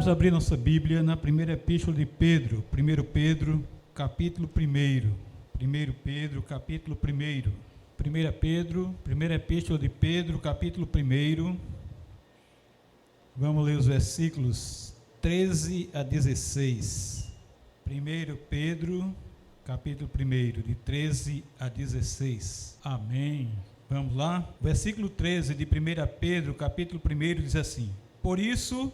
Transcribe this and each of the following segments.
Vamos abrir nossa Bíblia na primeira epístola de Pedro, 1 Pedro, capítulo 1. 1 Pedro, capítulo 1. Primeira epístola de Pedro, capítulo 1. Vamos ler os versículos 13 a 16. 1 Pedro, capítulo 1, de 13 a 16. Amém. Vamos lá? Versículo 13 de 1 Pedro, capítulo 1, diz assim: Por isso,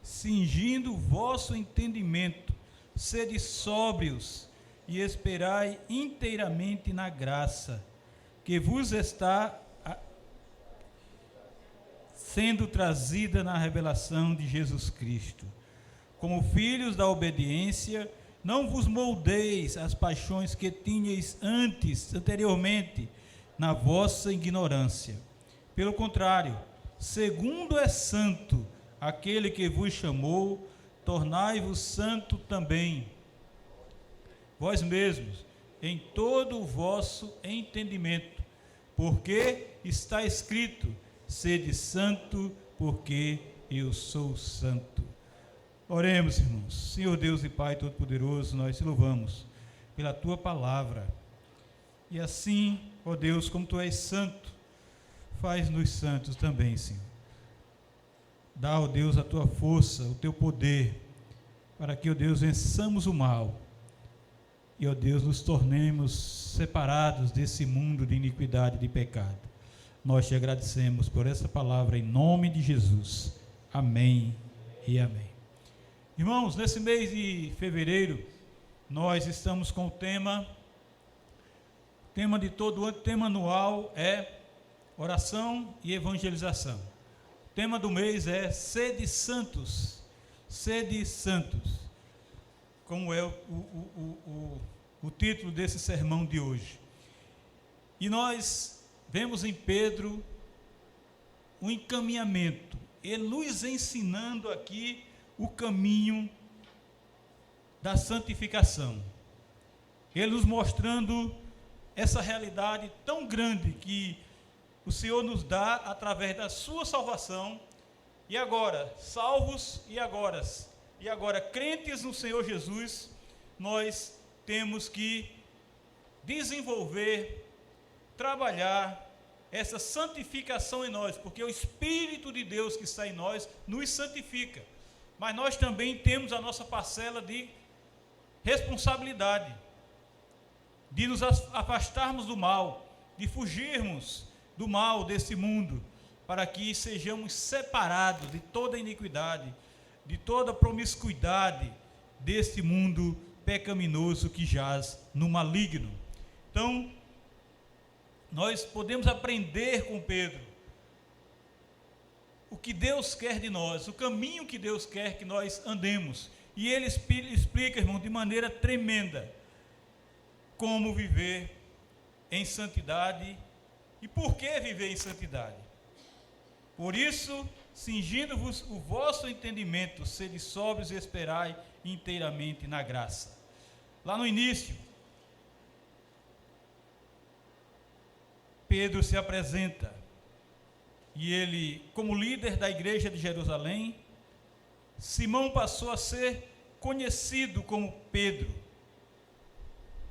cingindo o vosso entendimento, sede sóbrios e esperai inteiramente na graça, que vos está sendo trazida na revelação de Jesus Cristo. Como filhos da obediência, não vos moldeis às paixões que tinhais anteriormente, na vossa ignorância. Pelo contrário, segundo é santo aquele que vos chamou, tornai-vos santo também, vós mesmos, em todo o vosso entendimento, porque está escrito: sede santo, porque eu sou santo. Oremos, irmãos. Senhor Deus e Pai Todo-Poderoso, nós te louvamos pela tua palavra. E assim, ó Deus, como tu és santo, faz-nos santos também, Senhor. Dá, ó Deus, a tua força, o teu poder, para que, ó Deus, vençamos o mal e, ó Deus, nos tornemos separados desse mundo de iniquidade e de pecado. Nós te agradecemos por essa palavra em nome de Jesus. Amém e amém. Irmãos, nesse mês de fevereiro, nós estamos com o tema de todo o ano, tema anual é oração e evangelização. O tema do mês é sede santos, como é o título desse sermão de hoje. E nós vemos em Pedro um encaminhamento, ele nos ensinando aqui o caminho da santificação, ele nos mostrando essa realidade tão grande que o Senhor nos dá através da sua salvação, e agora, salvos e agora crentes no Senhor Jesus, nós temos que desenvolver, trabalhar essa santificação em nós, porque o Espírito de Deus que está em nós nos santifica, mas nós também temos a nossa parcela de responsabilidade, de nos afastarmos do mal, de fugirmos do mal desse mundo, para que sejamos separados de toda iniquidade, de toda promiscuidade desse mundo pecaminoso que jaz no maligno. Então, nós podemos aprender com Pedro o que Deus quer de nós, o caminho que Deus quer que nós andemos, e ele explica, irmão, de maneira tremenda como viver em santidade e por que viver em santidade. Por isso, cingindo-vos o vosso entendimento, sede sóbrios e esperai inteiramente na graça. Lá no início, Pedro se apresenta, e ele, como líder da igreja de Jerusalém, Simão passou a ser conhecido como Pedro,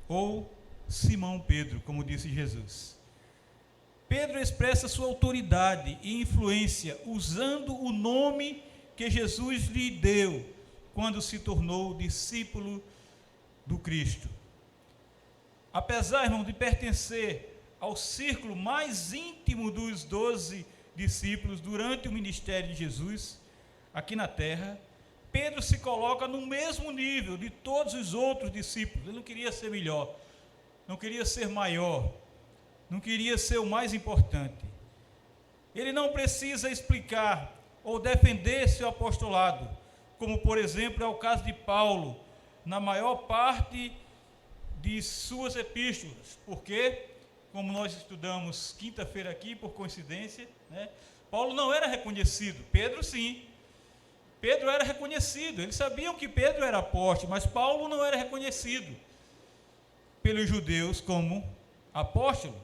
ou Simão Pedro, como disse Jesus. Pedro expressa sua autoridade e influência usando o nome que Jesus lhe deu quando se tornou discípulo do Cristo. Apesar, irmão, de pertencer ao círculo mais íntimo dos 12 discípulos durante o ministério de Jesus aqui na terra, Pedro se coloca no mesmo nível de todos os outros discípulos. Ele não queria ser melhor, não queria ser maior, não queria ser o mais importante. Ele não precisa explicar ou defender seu apostolado, como por exemplo é o caso de Paulo, na maior parte de suas epístolas, porque, como nós estudamos quinta-feira aqui, por coincidência, Paulo não era reconhecido, Pedro sim. Pedro era reconhecido, eles sabiam que Pedro era apóstolo, mas Paulo não era reconhecido pelos judeus como apóstolo.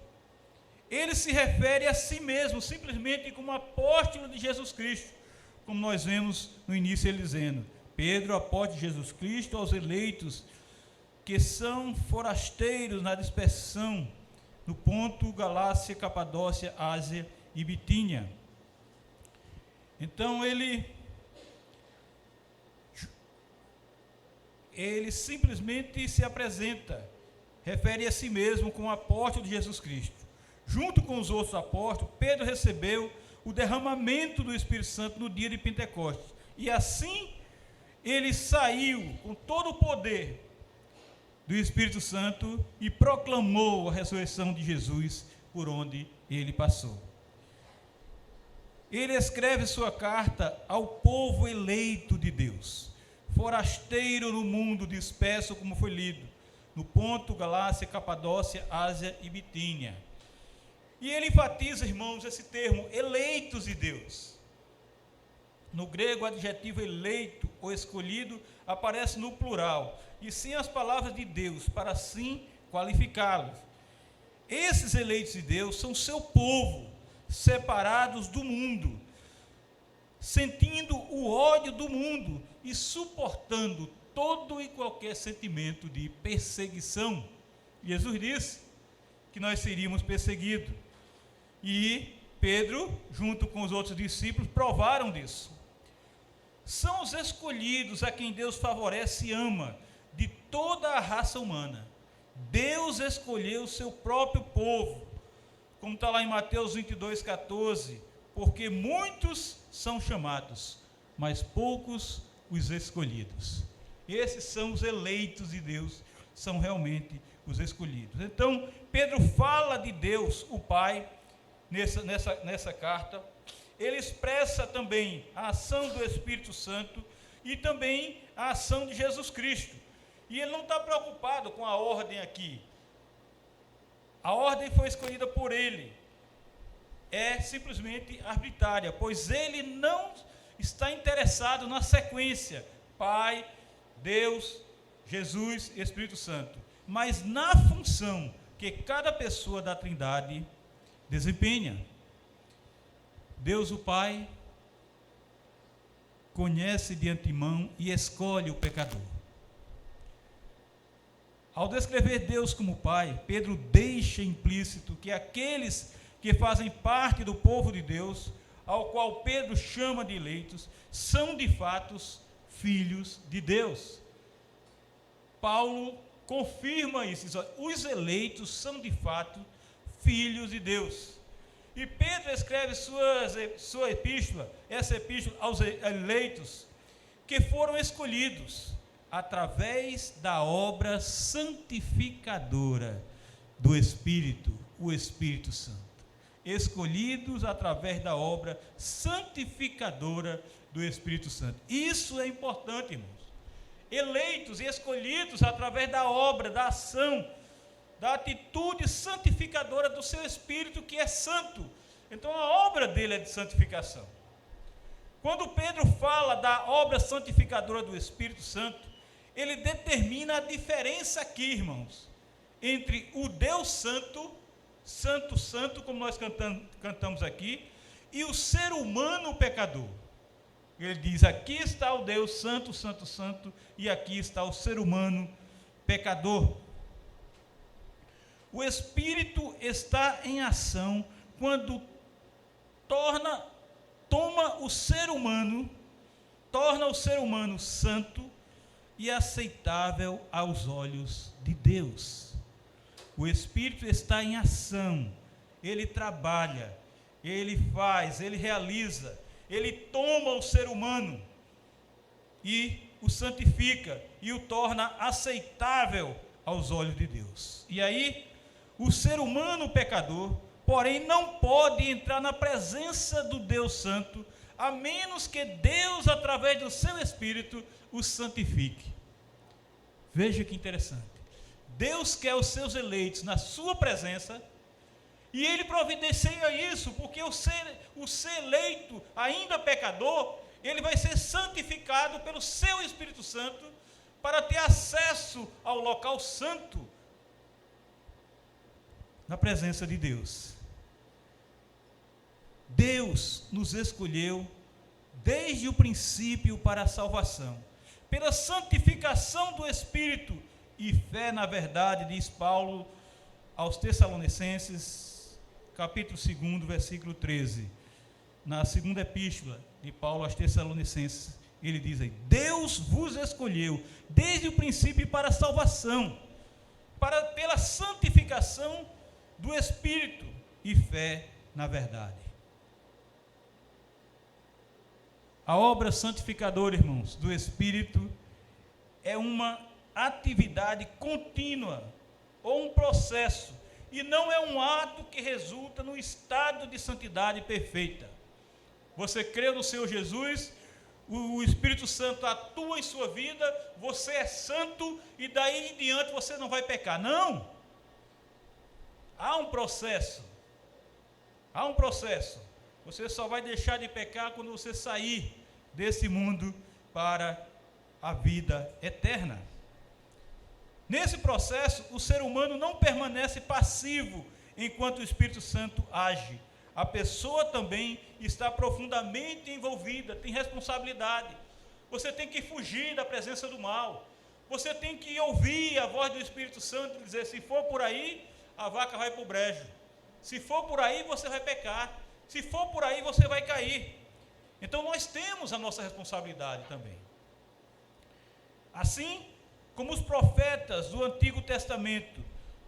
Ele se refere a si mesmo simplesmente como apóstolo de Jesus Cristo, como nós vemos no início ele dizendo: Pedro, apóstolo de Jesus Cristo, aos eleitos que são forasteiros na dispersão, no Ponto, Galácia, Capadócia, Ásia e Bitínia. Então ele simplesmente se apresenta, refere a si mesmo como apóstolo de Jesus Cristo. Junto com os outros apóstolos, Pedro recebeu o derramamento do Espírito Santo no dia de Pentecostes. E assim ele saiu com todo o poder do Espírito Santo e proclamou a ressurreição de Jesus por onde ele passou. Ele escreve sua carta ao povo eleito de Deus, forasteiro no mundo disperso, como foi lido, no Ponto, Galácia, Capadócia, Ásia e Bitínia. E ele enfatiza, irmãos, esse termo, eleitos de Deus. No grego, o adjetivo eleito ou escolhido aparece no plural, e sim as palavras de Deus, para assim qualificá-los. Esses eleitos de Deus são seu povo, separados do mundo, sentindo o ódio do mundo e suportando todo e qualquer sentimento de perseguição. Jesus disse que nós seríamos perseguidos. E Pedro, junto com os outros discípulos, provaram disso. São os escolhidos a quem Deus favorece e ama, de toda a raça humana. Deus escolheu o seu próprio povo, como está lá em Mateus 22,14, porque muitos são chamados, mas poucos os escolhidos. Esses são os eleitos de Deus, são realmente os escolhidos. Então, Pedro fala de Deus, o Pai, nessa carta. Ele expressa também a ação do Espírito Santo e também a ação de Jesus Cristo. E ele não está preocupado com a ordem aqui. A ordem foi escolhida por ele. É simplesmente arbitrária, pois ele não está interessado na sequência: Pai, Deus, Jesus e Espírito Santo, mas na função que cada pessoa da Trindade desempenha. Deus o Pai conhece de antemão e escolhe o pecador. Ao descrever Deus como Pai, Pedro deixa implícito que aqueles que fazem parte do povo de Deus, ao qual Pedro chama de eleitos, são de fato filhos de Deus. Paulo confirma isso, diz: os eleitos são de fato filhos de Deus. E Pedro escreve sua epístola, essa epístola aos eleitos, que foram escolhidos através da obra santificadora do Espírito, o Espírito Santo. Escolhidos através da obra santificadora do Espírito Santo. Isso é importante, irmãos. Eleitos e escolhidos através da obra, da ação, da atitude santificadora do seu Espírito, que é santo. Então a obra dele é de santificação. Quando Pedro fala da obra santificadora do Espírito Santo, ele determina a diferença aqui, irmãos, entre o Deus Santo, Santo, Santo, como nós cantamos aqui, e o ser humano pecador. Ele diz: aqui está o Deus Santo, Santo, Santo, e aqui está o ser humano pecador. O Espírito está em ação quando torna o ser humano santo e aceitável aos olhos de Deus. O Espírito está em ação, ele trabalha, ele faz, ele realiza, ele toma o ser humano e o santifica e o torna aceitável aos olhos de Deus. E aí, o ser humano pecador, porém, não pode entrar na presença do Deus Santo, a menos que Deus, através do seu Espírito, o santifique. Veja que interessante. Deus quer os seus eleitos na sua presença, e ele providencia isso, porque o ser eleito, ainda pecador, ele vai ser santificado pelo seu Espírito Santo, para ter acesso ao local santo, na presença de Deus. Deus nos escolheu desde o princípio para a salvação, pela santificação do Espírito e fé na verdade, diz Paulo aos Tessalonicenses, capítulo 2, versículo 13. Na segunda epístola de Paulo aos Tessalonicenses, ele diz aí: Deus vos escolheu desde o princípio para a salvação, pela santificação do Espírito e fé na verdade. A obra santificadora, irmãos, do Espírito é uma atividade contínua ou um processo, e não é um ato que resulta no estado de santidade perfeita. Você crê no Senhor Jesus, o Espírito Santo atua em sua vida, você é santo e daí em diante você não vai pecar. Não! Há um processo. Você só vai deixar de pecar quando você sair desse mundo para a vida eterna. Nesse processo, o ser humano não permanece passivo enquanto o Espírito Santo age. A pessoa também está profundamente envolvida, tem responsabilidade. Você tem que fugir da presença do mal. Você tem que ouvir a voz do Espírito Santo e dizer: se for por aí, a vaca vai para o brejo. Se for por aí, você vai pecar. Se for por aí, você vai cair. Então nós temos a nossa responsabilidade também. Assim como os profetas do Antigo Testamento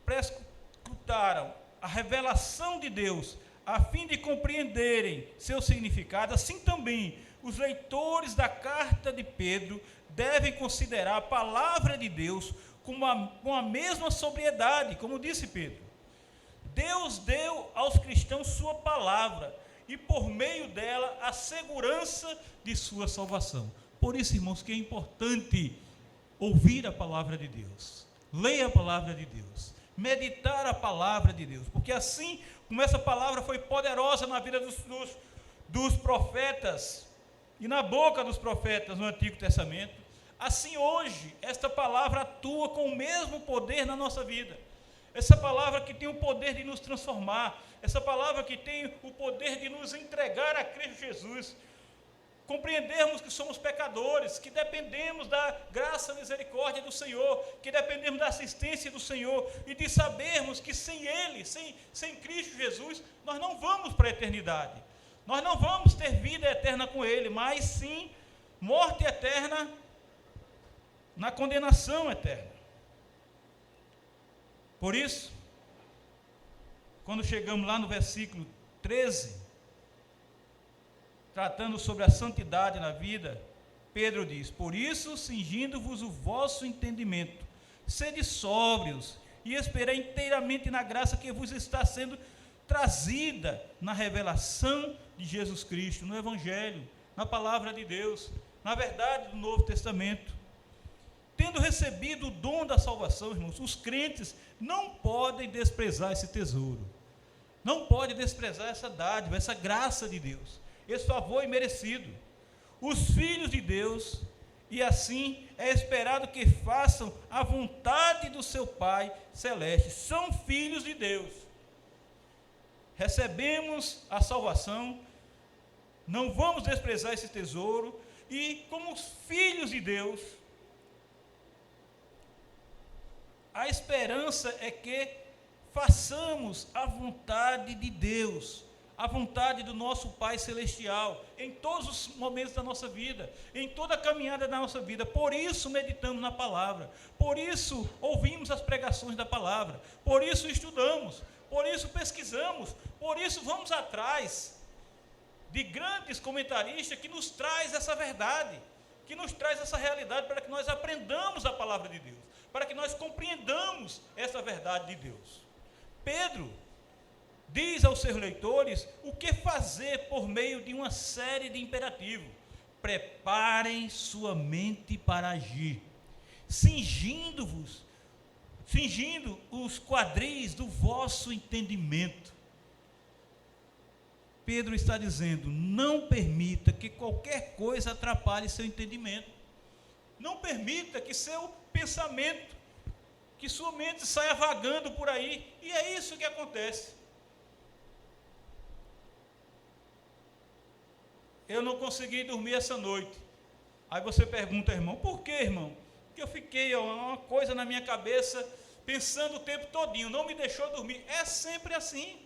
prescrutaram a revelação de Deus a fim de compreenderem seu significado, assim também os leitores da carta de Pedro devem considerar a palavra de Deus com a mesma sobriedade, como disse Pedro. Deus deu aos cristãos sua palavra e por meio dela a segurança de sua salvação. Por isso, irmãos, que é importante ouvir a palavra de Deus, ler a palavra de Deus, meditar a palavra de Deus, porque assim como essa palavra foi poderosa na vida dos profetas e na boca dos profetas no Antigo Testamento, assim hoje esta palavra atua com o mesmo poder na nossa vida. Essa palavra que tem o poder de nos transformar, essa palavra que tem o poder de nos entregar a Cristo Jesus, compreendermos que somos pecadores, que dependemos da graça e misericórdia do Senhor, que dependemos da assistência do Senhor, e de sabermos que sem Ele, sem Cristo Jesus, nós não vamos para a eternidade, nós não vamos ter vida eterna com Ele, mas sim morte eterna na condenação eterna. Por isso, quando chegamos lá no versículo 13, tratando sobre a santidade na vida, Pedro diz: por isso, cingindo-vos o vosso entendimento, sede sóbrios e esperai inteiramente na graça que vos está sendo trazida na revelação de Jesus Cristo, no Evangelho, na palavra de Deus, na verdade do Novo Testamento. Tendo recebido o dom da salvação, irmãos, os crentes não podem desprezar esse tesouro, não podem desprezar essa dádiva, essa graça de Deus, esse favor imerecido. Os filhos de Deus, e assim é esperado que façam a vontade do seu Pai Celeste, são filhos de Deus. Recebemos a salvação, não vamos desprezar esse tesouro, e como filhos de Deus, a esperança é que façamos a vontade de Deus, a vontade do nosso Pai Celestial, em todos os momentos da nossa vida, em toda a caminhada da nossa vida. Por isso meditamos na palavra, por isso ouvimos as pregações da palavra, por isso estudamos, por isso pesquisamos, por isso vamos atrás de grandes comentaristas que nos traz essa verdade, que nos traz essa realidade, para que nós aprendamos a palavra de Deus, para que nós compreendamos essa verdade de Deus. Pedro diz aos seus leitores o que fazer por meio de uma série de imperativos. Preparem sua mente para agir, cingindo os quadris do vosso entendimento. Pedro está dizendo: não permita que qualquer coisa atrapalhe seu entendimento. Não permita que seu pensamento, que sua mente saia vagando por aí. E é isso que acontece. eu não consegui dormir essa noite. Aí você pergunta, irmão, por que, irmão? Porque eu fiquei uma coisa na minha cabeça, pensando o tempo todinho, não me deixou dormir. É sempre assim.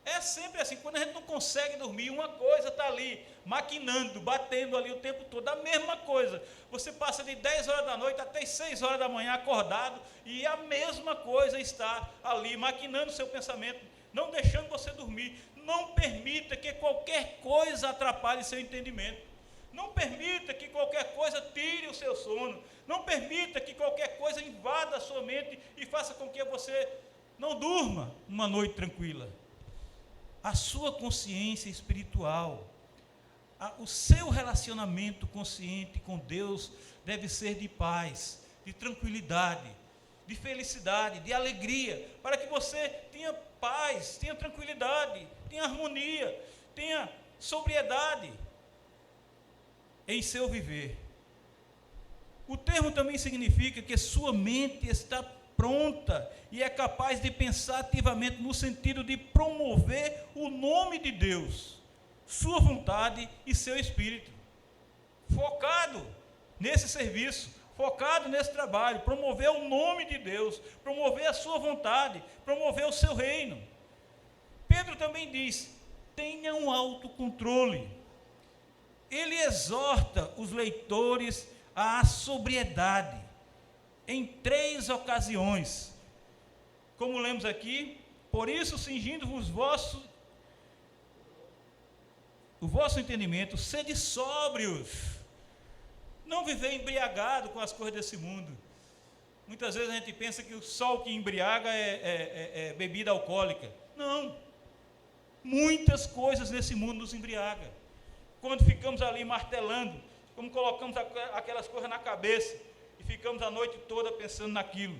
É sempre assim. Quando a gente não consegue dormir, uma coisa está ali, maquinando, batendo ali o tempo todo. A mesma coisa. Você passa de 10 horas da noite até 6 horas da manhã acordado, e a mesma coisa está ali, maquinando o seu pensamento, não deixando você dormir. Não permita que qualquer coisa atrapalhe seu entendimento. Não permita que qualquer coisa tire o seu sono. Não permita que qualquer coisa invada a sua mente e faça com que você não durma uma noite tranquila. A sua consciência espiritual, o seu relacionamento consciente com Deus deve ser de paz, de tranquilidade, de felicidade, de alegria, para que você tenha paz, tenha tranquilidade, tenha harmonia, tenha sobriedade em seu viver. O termo também significa que sua mente está pronta e é capaz de pensar ativamente no sentido de promover o nome de Deus, sua vontade e seu espírito, focado nesse serviço, focado nesse trabalho, promover o nome de Deus, promover a sua vontade, promover o seu reino. Pedro também diz, tenha um autocontrole. Ele exorta os leitores à sobriedade, em 3 ocasiões, como lemos aqui, por isso cingindo-vos o vosso entendimento, sede sóbrios, não viver embriagado com as coisas desse mundo. Muitas vezes a gente pensa que só o que embriaga é bebida alcoólica. Não, muitas coisas nesse mundo nos embriagam. Quando ficamos ali martelando, como colocamos aquelas coisas na cabeça, e ficamos a noite toda pensando naquilo.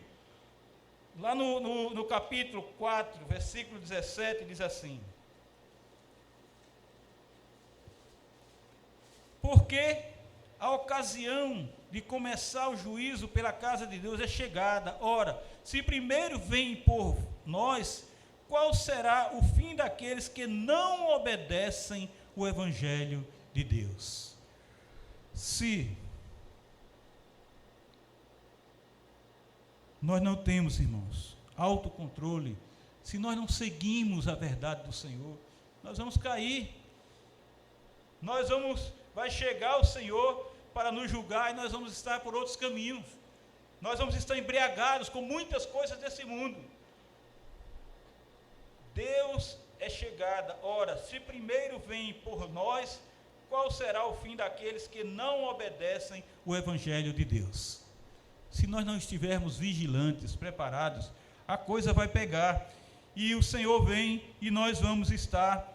Lá no capítulo 4, versículo 17, diz assim: porque a ocasião de começar o juízo pela casa de Deus é chegada. Ora, se primeiro vem por nós, qual será o fim daqueles que não obedecem o Evangelho de Deus? Se nós não temos, irmãos, autocontrole, se nós não seguimos a verdade do Senhor, nós vamos cair. Vai chegar o Senhor para nos julgar e nós vamos estar por outros caminhos. Nós vamos estar embriagados com muitas coisas desse mundo. Deus é chegada. Ora, se primeiro vem por nós, qual será o fim daqueles que não obedecem o Evangelho de Deus? Se nós não estivermos vigilantes, preparados, a coisa vai pegar, e o Senhor vem, e nós vamos estar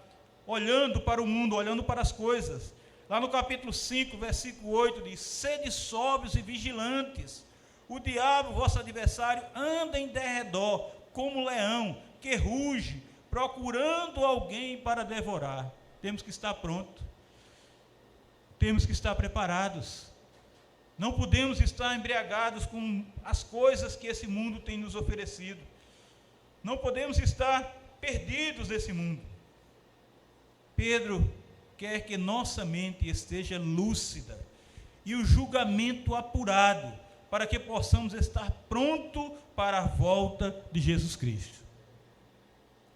olhando para o mundo, olhando para as coisas. Lá no capítulo 5, versículo 8, diz, sede sóbrios e vigilantes, o diabo, vosso adversário, anda em derredor, como leão, que ruge, procurando alguém para devorar. Temos que estar prontos, temos que estar preparados. Não podemos estar embriagados com as coisas que esse mundo tem nos oferecido. Não podemos estar perdidos nesse mundo. Pedro quer que nossa mente esteja lúcida e o julgamento apurado, para que possamos estar prontos para a volta de Jesus Cristo.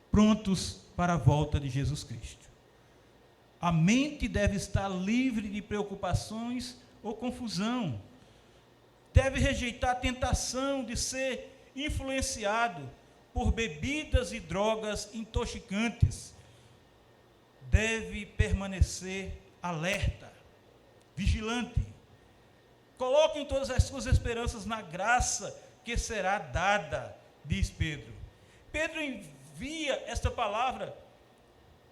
Prontos para a volta de Jesus Cristo. A mente deve estar livre de preocupações ou confusão, deve rejeitar a tentação de ser influenciado por bebidas e drogas intoxicantes, deve permanecer alerta, vigilante, coloquem todas as suas esperanças na graça que será dada, diz Pedro. Pedro envia esta palavra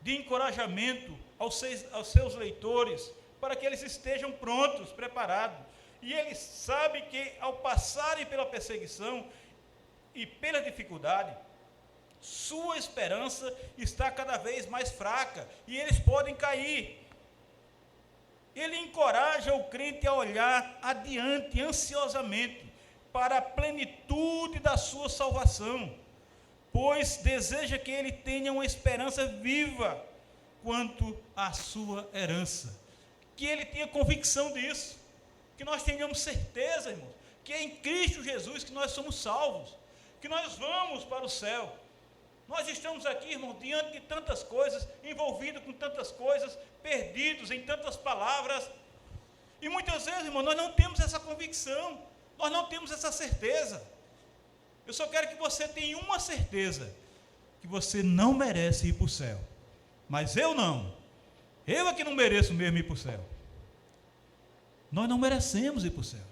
de encorajamento aos seus leitores, para que eles estejam prontos, preparados. E ele sabe que ao passarem pela perseguição e pela dificuldade, sua esperança está cada vez mais fraca e eles podem cair. Ele encoraja o crente a olhar adiante, ansiosamente, para a plenitude da sua salvação, pois deseja que ele tenha uma esperança viva, quanto à sua herança. Que ele tenha convicção disso, que nós tenhamos certeza, irmãos, que é em Cristo Jesus que nós somos salvos, que nós vamos para o céu. Nós estamos aqui, irmão, diante de tantas coisas, envolvidos com tantas coisas, perdidos em tantas palavras, e muitas vezes, irmão, nós não temos essa convicção, nós não temos essa certeza. Eu só quero que você tenha uma certeza, que você não merece ir para o céu, mas eu não, eu é que não mereço mesmo ir para o céu. Nós não merecemos ir para o céu,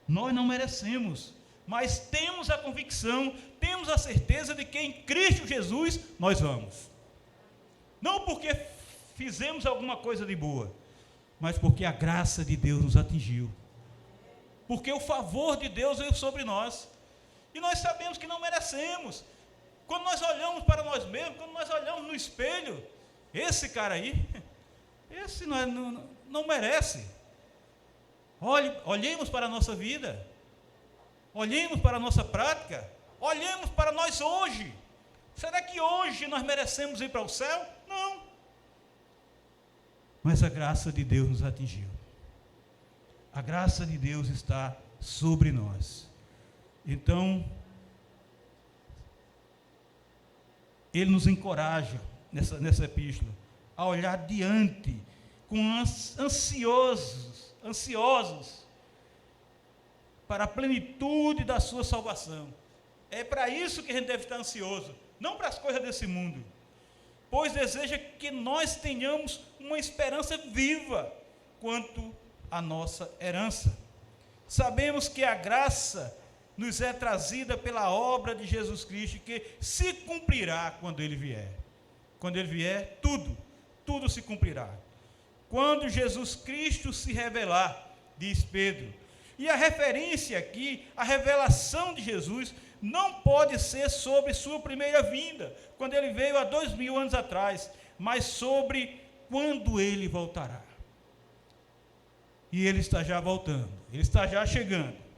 nós não merecemos, mas temos a convicção, temos a certeza de que em Cristo Jesus nós vamos, não porque fizemos alguma coisa de boa, mas porque a graça de Deus nos atingiu, porque o favor de Deus veio sobre nós, e nós sabemos que não merecemos. Quando nós olhamos para nós mesmos, quando nós olhamos no espelho, esse cara aí, esse não merece. Olhemos para a nossa vida, olhemos para a nossa prática, olhemos para nós hoje. Será que hoje nós merecemos ir para o céu? Não. Mas a graça de Deus nos atingiu. A graça de Deus está sobre nós. Então, ele nos encoraja nessa epístola a olhar adiante com ansiosos para a plenitude da sua salvação. É para isso que a gente deve estar ansioso, não para as coisas desse mundo, pois deseja que nós tenhamos uma esperança viva quanto à nossa herança. Sabemos que a graça nos é trazida pela obra de Jesus Cristo, que se cumprirá quando Ele vier. Quando Ele vier, tudo se cumprirá. Quando Jesus Cristo se revelar, diz Pedro. E a referência aqui, a revelação de Jesus, não pode ser sobre sua primeira vinda, quando Ele veio há 2000 anos atrás, mas sobre quando Ele voltará. E Ele está já voltando, Ele está já chegando.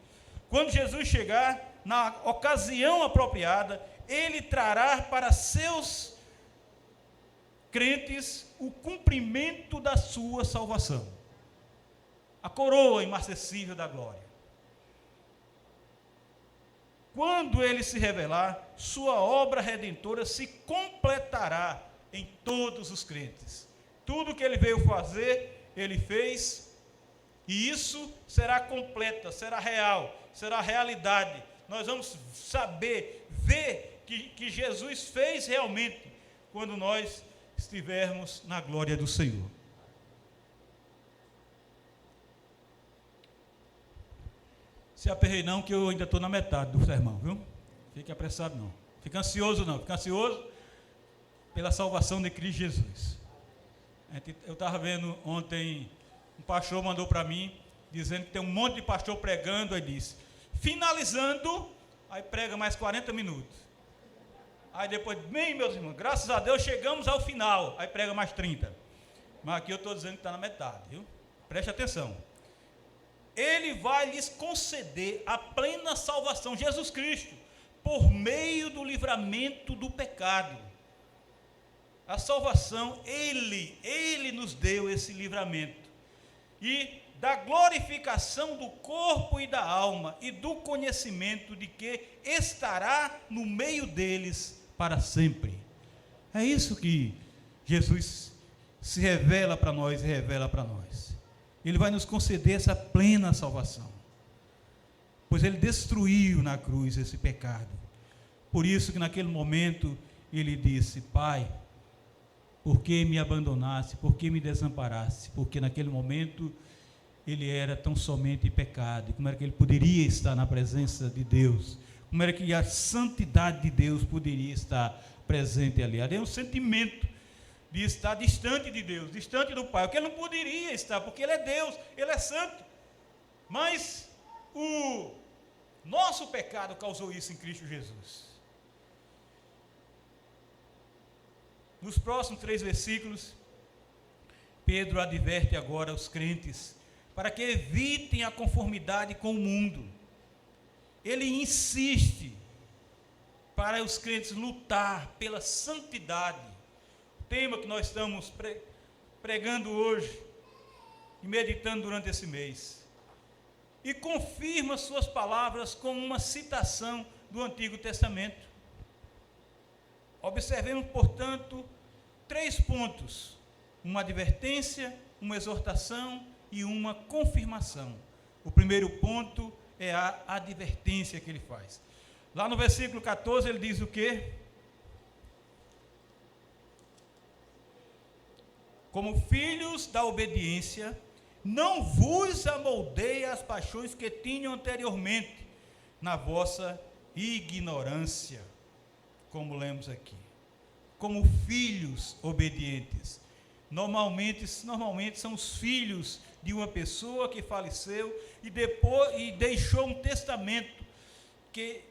Quando Jesus chegar, na ocasião apropriada, Ele trará para seus crentes o cumprimento da sua salvação, a coroa imarcessível da glória. Quando Ele se revelar, sua obra redentora se completará em todos os crentes. Tudo que Ele veio fazer, Ele fez, e isso será completa, será real, será realidade. Nós vamos saber, ver que Jesus fez realmente, quando nós estivermos na glória do Senhor. Se aperrei não, que eu ainda estou na metade do sermão, viu? Fique apressado não. Fica ansioso não, fica ansioso pela salvação de Cristo Jesus. Eu estava vendo ontem, um pastor mandou para mim, dizendo que tem um monte de pastor pregando, aí disse, finalizando, aí prega mais 40 minutos. Aí depois, bem, meus irmãos, graças a Deus chegamos ao final, aí prega mais 30. Mas aqui eu estou dizendo que está na metade, viu? Preste atenção. Ele vai lhes conceder a plena salvação, Jesus Cristo, por meio do livramento do pecado. A salvação, Ele nos deu esse livramento. E da glorificação do corpo e da alma, e do conhecimento de que estará no meio deles para sempre. É isso que Jesus se revela para nós e revela para nós. Ele vai nos conceder essa plena salvação, pois Ele destruiu na cruz esse pecado. Por isso que naquele momento Ele disse, Pai, por que me abandonaste, por que me desamparaste? Porque naquele momento Ele era tão somente pecado. E como era que Ele poderia estar na presença de Deus? Como era que a santidade de Deus poderia estar presente ali? Ali é um sentimento de estar distante de Deus, distante do Pai, porque Ele não poderia estar, porque Ele é Deus, Ele é santo. Mas o nosso pecado causou isso em Cristo Jesus. Nos próximos 3 versículos, Pedro adverte agora os crentes para que evitem a conformidade com o mundo. Ele insiste para os crentes lutar pela santidade. O tema que nós estamos pregando hoje e meditando durante esse mês. E confirma suas palavras com uma citação do Antigo Testamento. Observemos, portanto, 3 pontos: uma advertência, uma exortação e uma confirmação. O primeiro ponto é a advertência que ele faz. Lá no versículo 14 ele diz o quê? Como filhos da obediência, não vos amoldeie as paixões que tinham anteriormente na vossa ignorância, como lemos aqui. Como filhos obedientes. Normalmente são os filhos de uma pessoa que faleceu e deixou um testamento que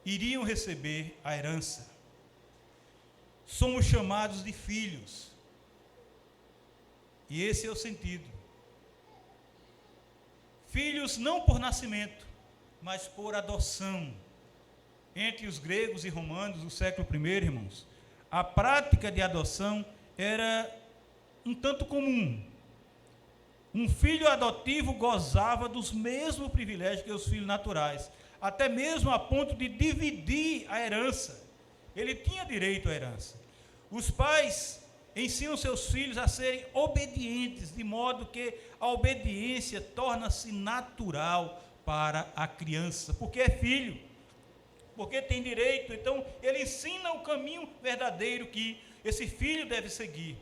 iriam receber a herança. Somos chamados de filhos. E esse é o sentido. Filhos não por nascimento, mas por adoção. Entre os gregos e romanos do século I, irmãos, a prática de adoção era um tanto comum. Um filho adotivo gozava dos mesmos privilégios que os filhos naturais, até mesmo a ponto de dividir a herança. Ele tinha direito à herança. Os pais ensinam seus filhos a serem obedientes, de modo que a obediência torna-se natural para a criança, porque é filho, porque tem direito. Então ele ensina o caminho verdadeiro que esse filho deve seguir.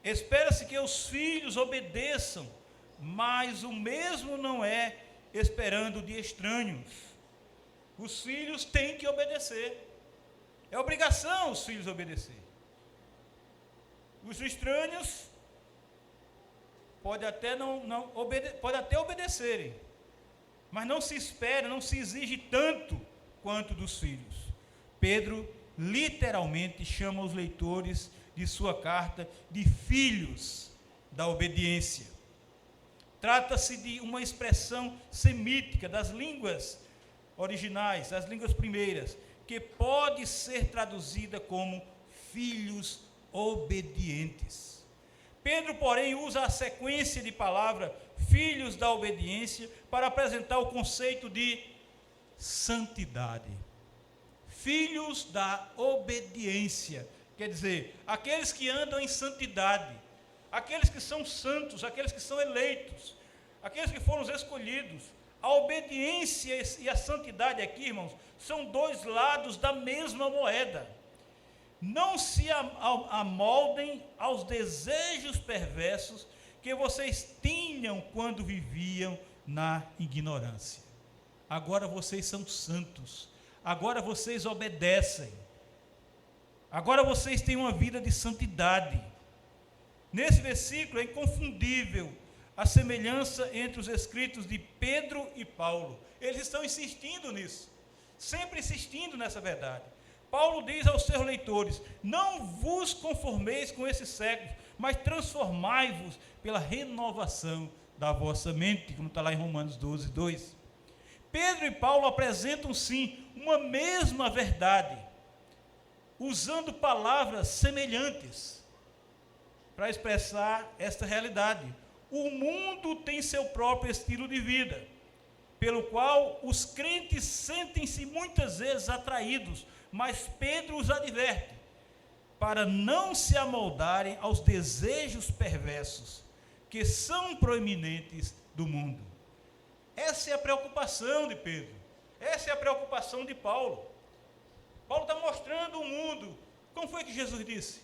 Espera-se que os filhos obedeçam, mas o mesmo não é esperando de estranhos. Os filhos têm que obedecer. É obrigação os filhos obedecer. Os estranhos podem até obedecerem, mas não se espera, não se exige tanto quanto dos filhos. Pedro literalmente chama os leitores de sua carta de filhos da obediência. Trata-se de uma expressão semítica das línguas originais, das línguas primeiras, que pode ser traduzida como filhos obedientes. Pedro, porém, usa a sequência de palavra filhos da obediência para apresentar o conceito de santidade. Filhos da obediência, quer dizer, aqueles que andam em santidade, aqueles que são santos, aqueles que são eleitos, aqueles que foram escolhidos. A obediência e a santidade aqui, irmãos, são 2 lados da mesma moeda. Não se amoldem aos desejos perversos que vocês tinham quando viviam na ignorância. Agora vocês são santos, agora vocês obedecem, agora vocês têm uma vida de santidade. Nesse versículo é inconfundível a semelhança entre os escritos de Pedro e Paulo. Eles estão insistindo nisso, sempre insistindo nessa verdade. Paulo diz aos seus leitores: não vos conformeis com esse século, mas transformai-vos pela renovação da vossa mente, como está lá em Romanos 12, 2. Pedro e Paulo apresentam sim uma mesma verdade, usando palavras semelhantes para expressar esta realidade. O mundo tem seu próprio estilo de vida, pelo qual os crentes sentem-se muitas vezes atraídos, mas Pedro os adverte para não se amoldarem aos desejos perversos que são proeminentes do mundo. Essa é a preocupação de Pedro, essa é a preocupação de Paulo. Paulo está mostrando o mundo. Como foi que Jesus disse?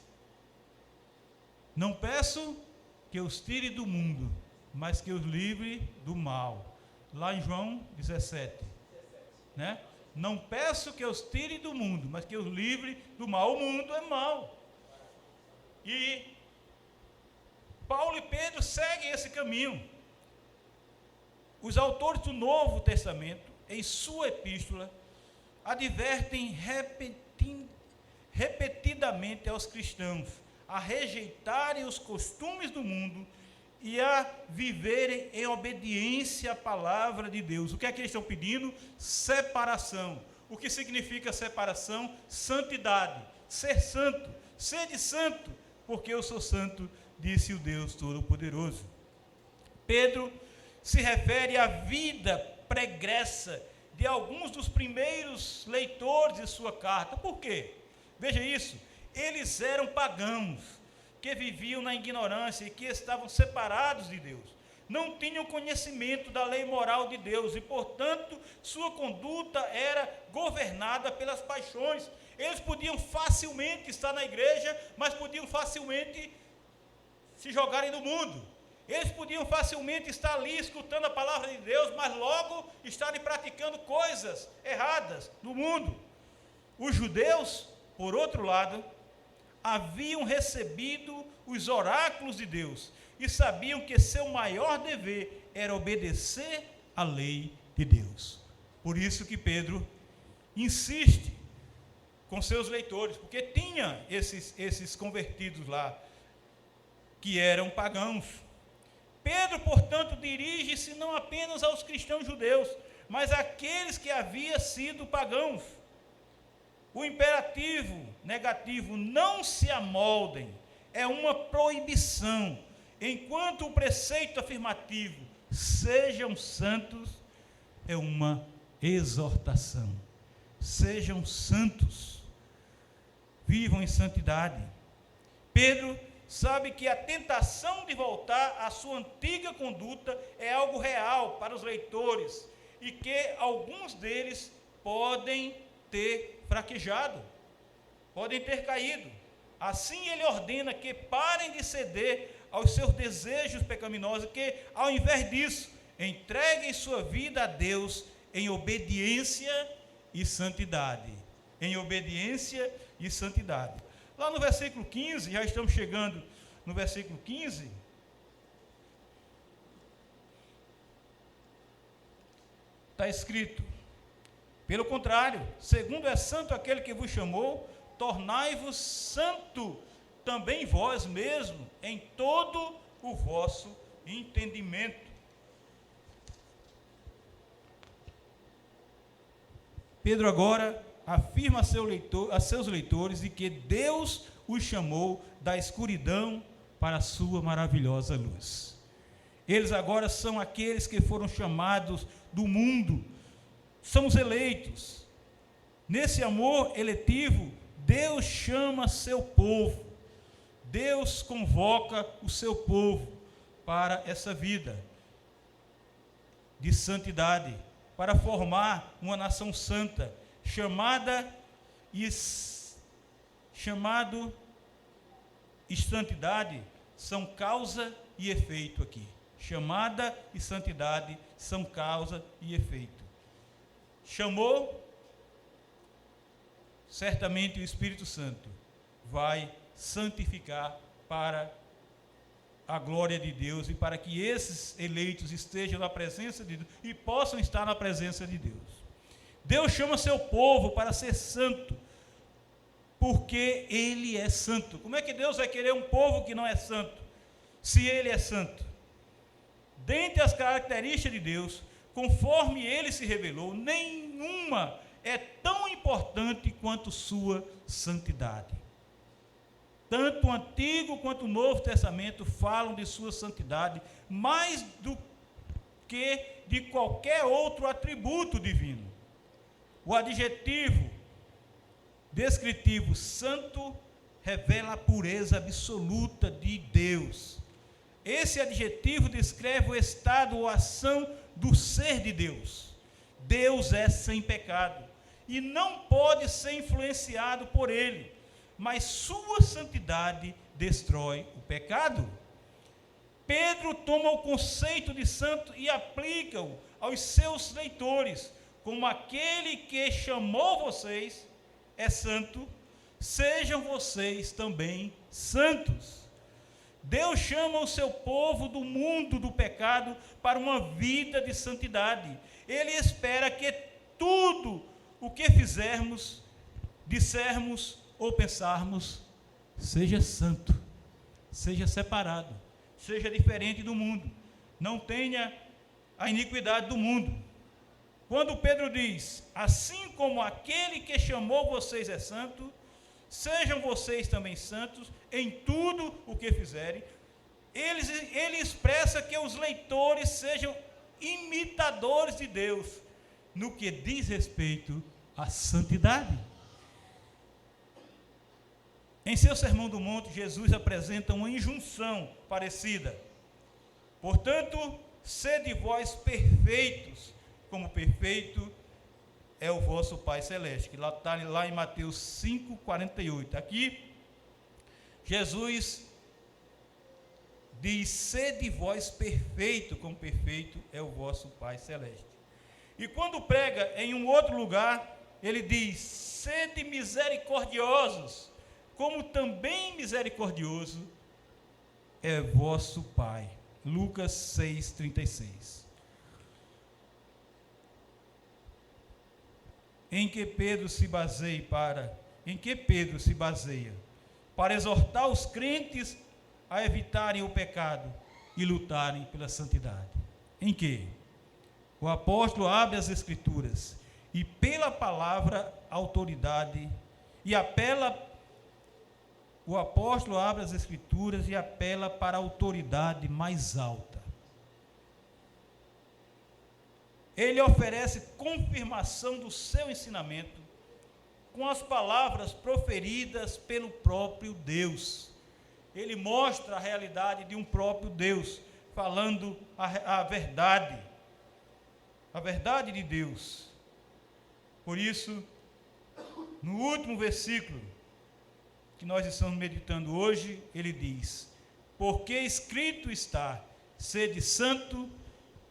Não peço que os tire do mundo, mas que os livre do mal. Lá em João 17, né? Não peço que os tire do mundo, mas que os livre do mal. O mundo é mau. E Paulo e Pedro seguem esse caminho. Os autores do Novo Testamento, em sua epístola, advertem repetidamente aos cristãos a rejeitarem os costumes do mundo e a viverem em obediência à palavra de Deus. O que é que eles estão pedindo? Separação. o que significa separação, santidade, ser santo, sede santo, porque eu sou santo, disse o Deus Todo-Poderoso. Pedro se refere à vida pregressa de alguns dos primeiros leitores de sua carta. Por quê? Veja isso, eles eram pagãos, que viviam na ignorância e que estavam separados de Deus. Não tinham conhecimento da lei moral de Deus e, portanto, sua conduta era governada pelas paixões. Eles podiam facilmente estar na igreja, mas podiam facilmente se jogarem no mundo. Eles podiam facilmente estar ali escutando a palavra de Deus, mas logo estarem praticando coisas erradas no mundo. Os judeus, por outro lado, haviam recebido os oráculos de Deus e sabiam que seu maior dever era obedecer à lei de Deus. Por isso que Pedro insiste com seus leitores, porque tinha esses convertidos lá, que eram pagãos. Pedro, portanto, dirige-se não apenas aos cristãos judeus, mas àqueles que haviam sido pagãos. O imperativo negativo, não se amoldem, é uma proibição, enquanto o preceito afirmativo, sejam santos, é uma exortação. Sejam santos, vivam em santidade. Pedro sabe que a tentação de voltar à sua antiga conduta é algo real para os leitores e que alguns deles podem ter fraquejado, podem ter caído. Assim ele ordena que parem de ceder aos seus desejos pecaminosos, que ao invés disso, entreguem sua vida a Deus em obediência e santidade. Em obediência e santidade. Lá no versículo 15, já estamos chegando no versículo 15, está escrito: pelo contrário, segundo é santo aquele que vos chamou, tornai-vos santo também vós mesmo, em todo o vosso entendimento. Pedro agora afirma a seus leitores de que Deus os chamou da escuridão para a sua maravilhosa luz. Eles agora são aqueles que foram chamados do mundo, são os eleitos. Nesse amor eletivo, Deus chama seu povo, Deus convoca o seu povo para essa vida de santidade, para formar uma nação santa, chamado e santidade são causa e efeito aqui. Chamada e santidade são causa e efeito. Chamou, certamente o Espírito Santo vai santificar para a glória de Deus e para que esses eleitos estejam na presença de Deus e possam estar na presença de Deus. Deus chama seu povo para ser santo, porque Ele é santo. Como é que Deus vai querer um povo que não é santo, se Ele é santo? Dentre as características de Deus, conforme Ele se revelou, nenhuma é tão importante quanto sua santidade. Tanto o Antigo quanto o Novo Testamento falam de sua santidade, mais do que de qualquer outro atributo divino. O adjetivo descritivo santo revela a pureza absoluta de Deus. Esse adjetivo descreve o estado ou ação do ser de Deus. Deus é sem pecado e não pode ser influenciado por ele, mas sua santidade destrói o pecado. Pedro toma o conceito de santo e aplica-o aos seus leitores, como aquele que chamou vocês é santo, sejam vocês também santos. Deus chama o seu povo do mundo do pecado para uma vida de santidade. Ele espera que tudo o que fizermos, dissermos ou pensarmos seja santo, seja separado, seja diferente do mundo, não tenha a iniquidade do mundo. Quando Pedro diz, assim como aquele que chamou vocês é santo, sejam vocês também santos em tudo o que fizerem, ele expressa que os leitores sejam imitadores de Deus, no que diz respeito à santidade. Em seu Sermão do Monte, Jesus apresenta uma injunção parecida. Portanto, sede vós perfeitos, como perfeito é o vosso Pai Celeste, que está lá em Mateus 5,48. Aqui, Jesus diz, sede vós perfeito, como perfeito é o vosso Pai Celeste. E quando prega em um outro lugar, ele diz, sede misericordiosos, como também misericordioso é vosso Pai. Lucas 6,36. Em que Pedro se baseia para exortar os crentes a evitarem o pecado e lutarem pela santidade? Em que? O apóstolo abre as Escrituras e pela palavra autoridade o apóstolo abre as Escrituras e apela para a autoridade mais alta. Ele oferece confirmação do seu ensinamento com as palavras proferidas pelo próprio Deus. Ele mostra a realidade de um próprio Deus, falando a verdade de Deus. Por isso, no último versículo que nós estamos meditando hoje, ele diz, porque escrito está, sede santo,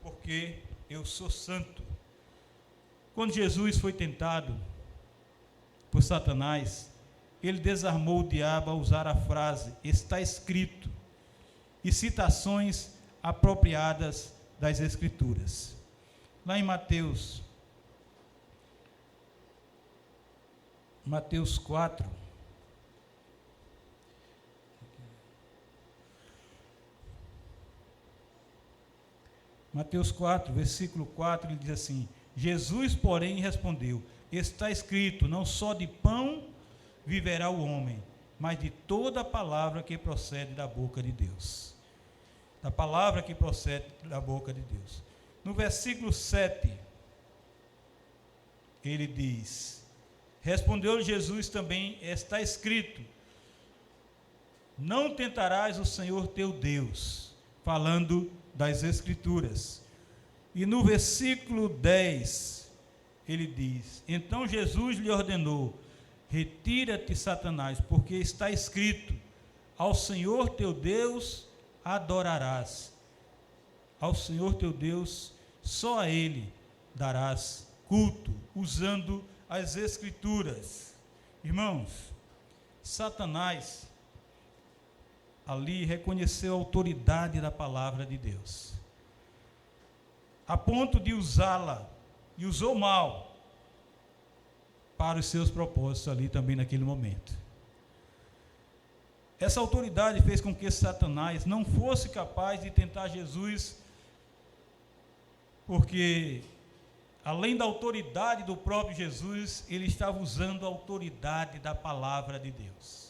porque eu sou santo. Quando Jesus foi tentado por Satanás, ele desarmou o diabo ao usar a frase, está escrito, e citações apropriadas das Escrituras. Lá em Mateus 4, Mateus 4, versículo 4, ele diz assim, Jesus, porém, respondeu, está escrito, não só de pão viverá o homem, mas de toda a palavra que procede da boca de Deus. Da palavra que procede da boca de Deus. No versículo 7, ele diz, respondeu Jesus também, está escrito, não tentarás o Senhor teu Deus, falando das Escrituras. E no versículo 10, ele diz, então Jesus lhe ordenou, retira-te, Satanás, porque está escrito, ao Senhor teu Deus adorarás, ao Senhor teu Deus, só a Ele darás culto, usando as Escrituras. Irmãos, Satanás ali reconheceu a autoridade da palavra de Deus, a ponto de usá-la, e usou mal, para os seus propósitos ali também naquele momento. Essa autoridade fez com que Satanás não fosse capaz de tentar Jesus, porque, além da autoridade do próprio Jesus, ele estava usando a autoridade da palavra de Deus.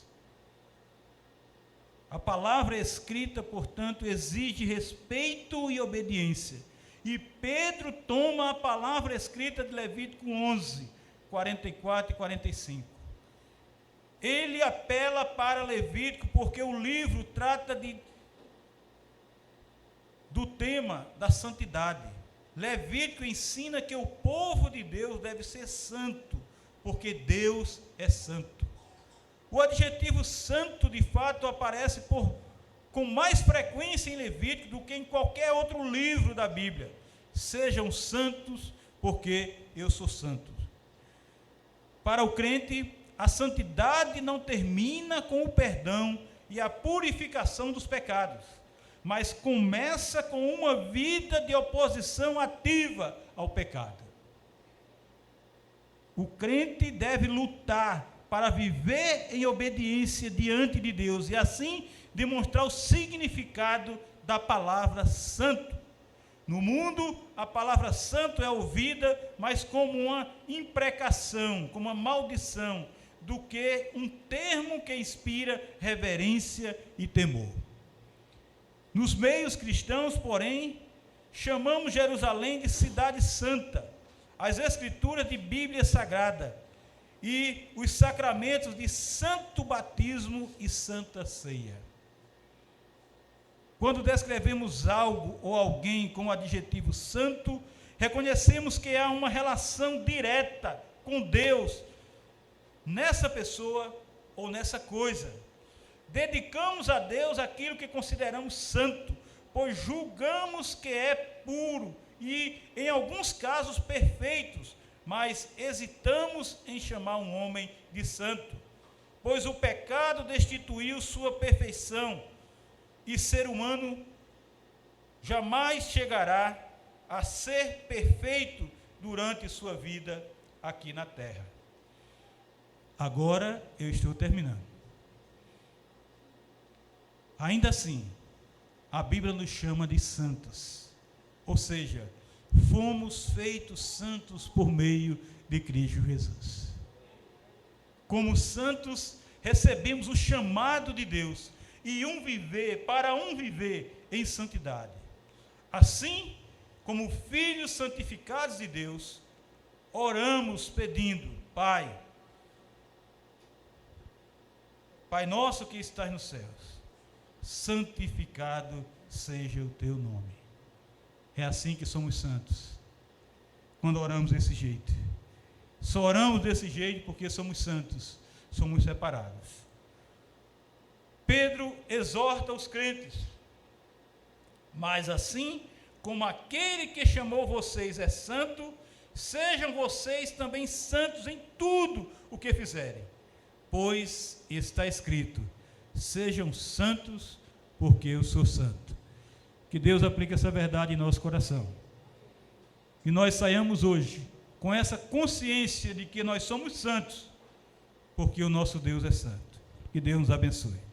A palavra escrita, portanto, exige respeito e obediência. E Pedro toma a palavra escrita de Levítico 11, 44 e 45. Ele apela para Levítico porque o livro trata do tema da santidade. Levítico ensina que o povo de Deus deve ser santo, porque Deus é santo. O adjetivo santo, de fato, aparece com mais frequência em Levítico do que em qualquer outro livro da Bíblia. Sejam santos, porque eu sou santo. Para o crente, a santidade não termina com o perdão e a purificação dos pecados, mas começa com uma vida de oposição ativa ao pecado. O crente deve lutar para viver em obediência diante de Deus e assim demonstrar o significado da palavra santo. No mundo, a palavra santo é ouvida, mas como uma imprecação, como uma maldição, do que um termo que inspira reverência e temor. Nos meios cristãos, porém, chamamos Jerusalém de cidade santa, as escrituras de Bíblia Sagrada e os sacramentos de santo batismo e santa ceia. Quando descrevemos algo ou alguém com o adjetivo santo, reconhecemos que há uma relação direta com Deus nessa pessoa ou nessa coisa. Dedicamos a Deus aquilo que consideramos santo, pois julgamos que é puro e, em alguns casos, perfeitos, mas hesitamos em chamar um homem de santo, pois o pecado destituiu sua perfeição e ser humano jamais chegará a ser perfeito durante sua vida aqui na terra. Agora eu estou terminando. Ainda assim, a Bíblia nos chama de santos, ou seja, fomos feitos santos por meio de Cristo Jesus. Como santos, recebemos o chamado de Deus e um viver em santidade. Assim, como filhos santificados de Deus, oramos pedindo: Pai nosso que estás nos céus, santificado seja o teu nome. É assim que somos santos, quando oramos desse jeito. Só oramos desse jeito porque somos santos, somos separados. Pedro exorta os crentes: mas assim como aquele que chamou vocês é santo, sejam vocês também santos em tudo o que fizerem, pois está escrito: sejam santos, porque eu sou santo. Que Deus aplique essa verdade em nosso coração. E nós saiamos hoje com essa consciência de que nós somos santos, porque o nosso Deus é santo. Que Deus nos abençoe.